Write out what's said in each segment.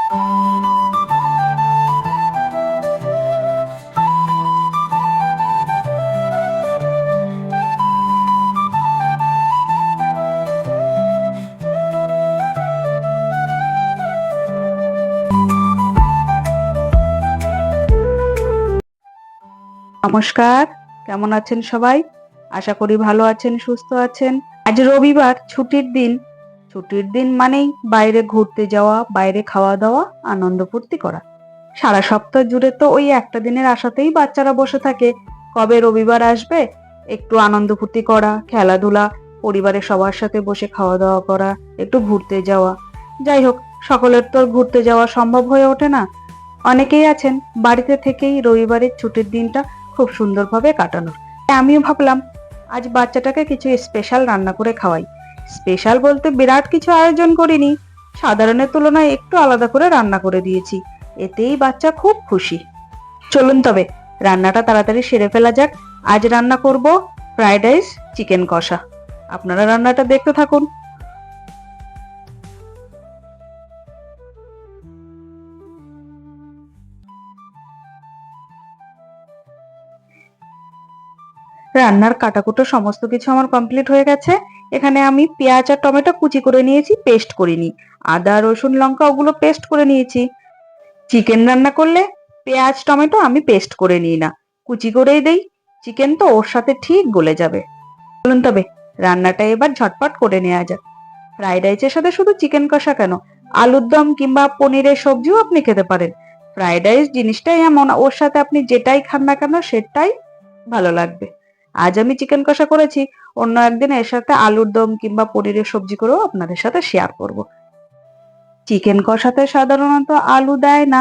নমস্কার, কেমন আছেন সবাই? আশা করি ভালো আছেন, সুস্থ আছেন। আজ রবিবার, ছুটির দিন। ছুটির দিন মানেই বাইরে ঘুরতে যাওয়া, বাইরে খাওয়া দাওয়া, আনন্দ ফুর্তি করা। সারা সপ্তাহ জুড়ে তো ওই একটা দিনের আশাতেই বাচ্চারা বসে থাকে, কবে রবিবার আসবে, একটু আনন্দ ফুর্তি করা, খেলাধুলা, পরিবারের সবার সাথে বসে খাওয়া দাওয়া করা, একটু ঘুরতে যাওয়া। যাই হোক, সকলের তো আর ঘুরতে যাওয়া সম্ভব হয়ে ওঠে না। অনেকেই আছেন বাড়িতে থেকেই রবিবারের ছুটির দিনটা খুব সুন্দরভাবে কাটানোর। আমিও ভাবলাম আজ বাচ্চাটাকে কিছু স্পেশাল রান্না করে খাওয়াই। স্পেশাল বলতে বিরাট কিছু আয়োজন করিনি, সাধারণের তুলনায় একটু আলাদা করে রান্না করে দিয়েছি। এতেই বাচ্চা খুব খুশি। চলুন তবে রান্নাটা তাড়াতাড়ি সেরে ফেলা যাক। আজ রান্না করব ফ্রাইড রাইস, চিকেন কষা। আপনারা রান্নাটা দেখতে থাকুন। রান্নার কাটাকুটো সমস্ত কিছু আমার কমপ্লিট হয়ে গেছে। এখানে আমি পেঁয়াজ আর টমেটো কুচি করে নিয়েছি, পেস্ট করিনি। আদা রসুন লঙ্কা ওগুলো পেস্ট করে নিয়েছি। চিকেন রান্না করলে পেঁয়াজ টমেটো আমি পেস্ট করে নিই না, কুচি করেই দেই। চিকেন তো ওর সাথে ঠিক গলে যাবে। বলুন তবে রান্নাটা এবার ঝটপট করে নেওয়া যাক। ফ্রাইড রাইসের সাথে শুধু চিকেন কষা কেন, আলুর দম কিংবা পনিরের সবজিও আপনি খেতে পারেন। ফ্রাইড রাইস জিনিসটাই এমন, ওর সাথে আপনি যেটাই খান না কেন সেটাই ভালো লাগবে। আজ আমি চিকেন কষা করেছি, অন্য একদিন এর সাথে আলুর দম কিংবা পনিরের সবজি করেও আপনাদের সাথে শেয়ার করব। চিকেন কষাতে সাধারণত আলু দেয় না,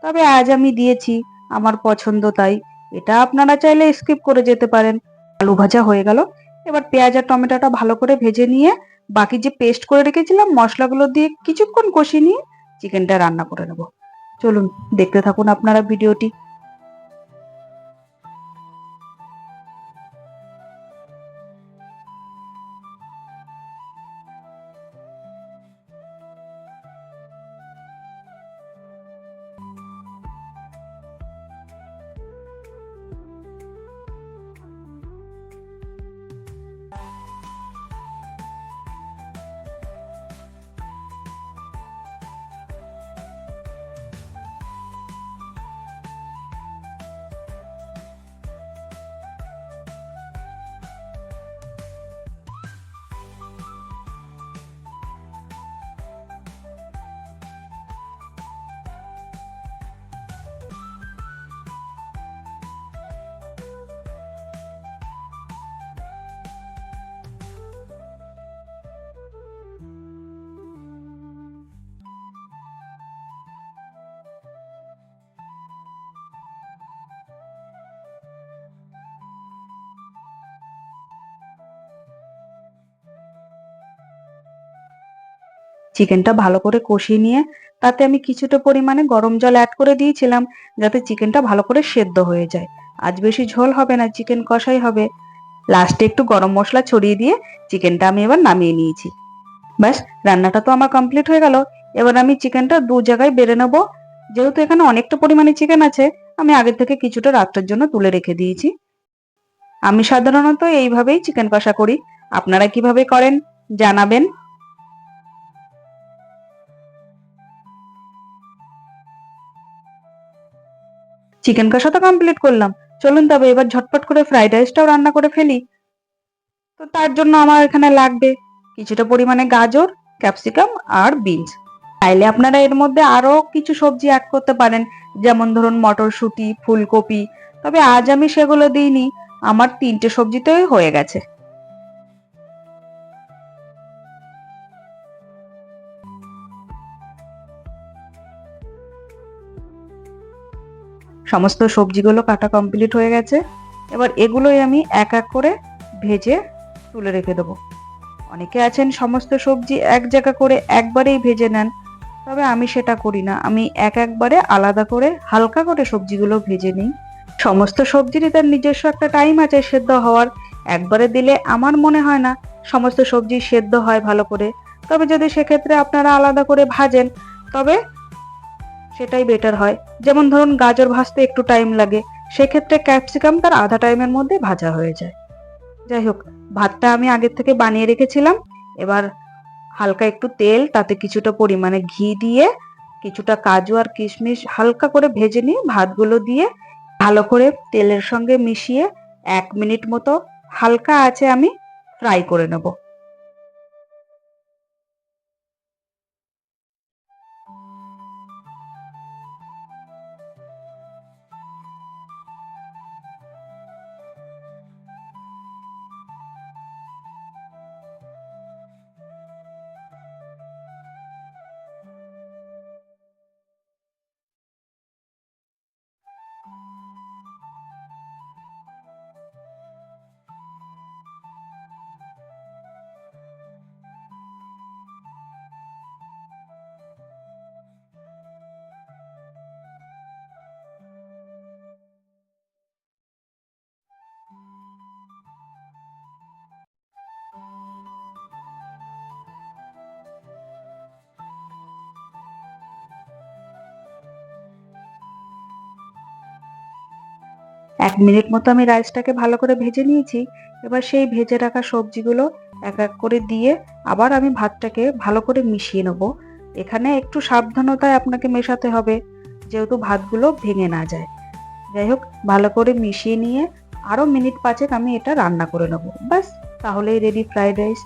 তবে আজ আমি দিয়েছি, আমার পছন্দ তাই। এটা আপনারা চাইলে স্কিপ করে যেতে পারেন। আলু ভাজা হয়ে গেল, এবার পেঁয়াজ আর টমেটোটা ভালো করে ভেজে নিয়ে বাকি যে পেস্ট করে রেখেছিলাম মশলাগুলো দিয়ে কিছুক্ষণ কষিয়ে নিয়ে চিকেনটা রান্না করে নেব। চলুন দেখতে থাকুন আপনারা ভিডিওটি। চিকেনটা ভালো করে কষিয়ে নিয়ে তাতে আমি কিছুটা পরিমাণে গরম জল অ্যাড করে দিয়েছিলাম, যাতে চিকেনটা ভালো করে সেদ্ধ হয়ে যায়। আজ বেশি ঝোল হবে না, চিকেন কষাই হবে। লাস্টে একটু গরম মশলা ছড়িয়ে দিয়ে চিকেনটা আমি এবার নামিয়ে নিয়েছি। ব্যাস, রান্নাটা তো আমার কমপ্লিট হয়ে গেল। এবার আমি চিকেনটা দু জায়গায় বেড়ে নেবো। যেহেতু এখানে অনেকটা পরিমাণে চিকেন আছে, আমি আগে থেকে কিছুটা রাত্রের জন্য তুলে রেখে দিয়েছি। আমি সাধারণত এইভাবেই চিকেন কষা করি, আপনারা কিভাবে করেন জানাবেন। চিকেন কষা তো কমপ্লিট করলাম, চলুন তবে এবার ঝটপট করে ফ্রাইড রাইসটাও রান্না করে ফেলি। তো তার জন্য আমার এখানে লাগবে কিছুটা পরিমাণে গাজর, ক্যাপসিকাম আর বিনস। চাইলে আপনারা এর মধ্যে আরো কিছু সবজি অ্যাড করতে পারেন, যেমন ধরুন মটরশুঁটি, ফুলকপি। তবে আজ আমি সেগুলো দিইনি, আমার তিনটে সবজিতেই হয়ে গেছে। সমস্ত সবজিগুলো কাটা কমপ্লিট হয়ে গেছে। এবার এগুলোই আমি এক এক করে ভেজে তুলে রেখে দেবো। অনেকে আছেন সমস্ত সবজি এক জায়গা করে একবারেই ভেজে নেন, তবে আমি সেটা করি না। আমি এক একবারে আলাদা করে হালকা করে সবজিগুলো ভেজে নিই। সমস্ত সবজিরই তার নিজস্ব একটা টাইম আছে সেদ্ধ হওয়ার। একবারে দিলে আমার মনে হয় না সমস্ত সবজি সেদ্ধ হয় ভালো করে। তবে যদি সেক্ষেত্রে আপনারা আলাদা করে ভাজেন, তবে সেটাই বেটার হয়। যেমন ধরুন গাজর ভাজতে একটু টাইম লাগে, সেক্ষেত্রে ক্যাপসিকাম তার আধা টাইমের মধ্যে ভাজা হয়ে যায়। যাই হোক, ভাতটা আমি আগের থেকে বানিয়ে রেখেছিলাম। এবার হালকা একটু তেল, তাতে কিছুটা পরিমাণে ঘি দিয়ে কিছুটা কাজু আর কিশমিশ হালকা করে ভেজে নিয়ে ভাতগুলো দিয়ে ভালো করে তেলের সঙ্গে মিশিয়ে 1 মিনিট মতো হালকা আঁচে আমি ফ্রাই করে নেব। 1 মিনিট মতো আমি রাইসটাকে ভালো করে ভেজে নিয়েছি। এবার সেই ভেজে রাখা সবজিগুলো এক এক করে দিয়ে আবার আমি ভাতটাকে ভালো করে মিশিয়ে নেব। এখানে একটু সাবধানতায় আপনাকে মেশাতে হবে, যেহেতু ভাতগুলো ভেঙে না যায়। যাই হোক, ভালো করে মিশিয়ে নিয়ে আরও মিনিট 5 আমি এটা রান্না করে নেব। ব্যাস, তাহলেই রেডি ফ্রাইড রাইস।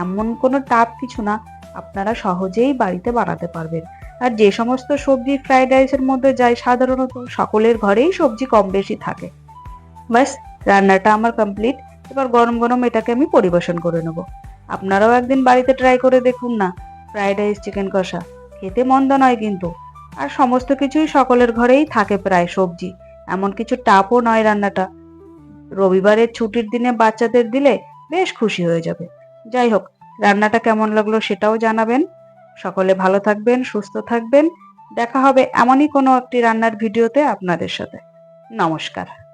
এমন কোনো টাফ কিছু না, আপনারা সহজেই বাড়িতে বানাতে পারবেন। আর যে সমস্ত সবজি ফ্রাইড রাইসের মধ্যে যায়, সাধারণত সকলের ঘরেই সবজি কম বেশি থাকে। ব্যাস, রান্নাটা আমার কমপ্লিট। এবার গরম গরম এটাকে আমি পরিবেশন করে নেব। আপনারাও একদিন বাড়িতে ট্রাই করে দেখুন না ফ্রাইড রাইস চিকেন কষা। খেতে মন্দ নয় কিন্তু। আর সমস্ত কিছুই সকলের ঘরেই থাকে প্রায় সবজি। এমন কিছু টাফও নয় রান্নাটা। রবিবারের ছুটির দিনে বাচ্চাদের দিলে বেশ খুশি হয়ে যাবে। যাই হোক, রান্নাটা কেমন লাগলো সেটাও জানাবেন। সকলে ভালো থাকবেন, সুস্থ থাকবেন। দেখা হবে এমনই কোনো একটি রান্নার ভিডিওতে আপনাদের সাথে। নমস্কার।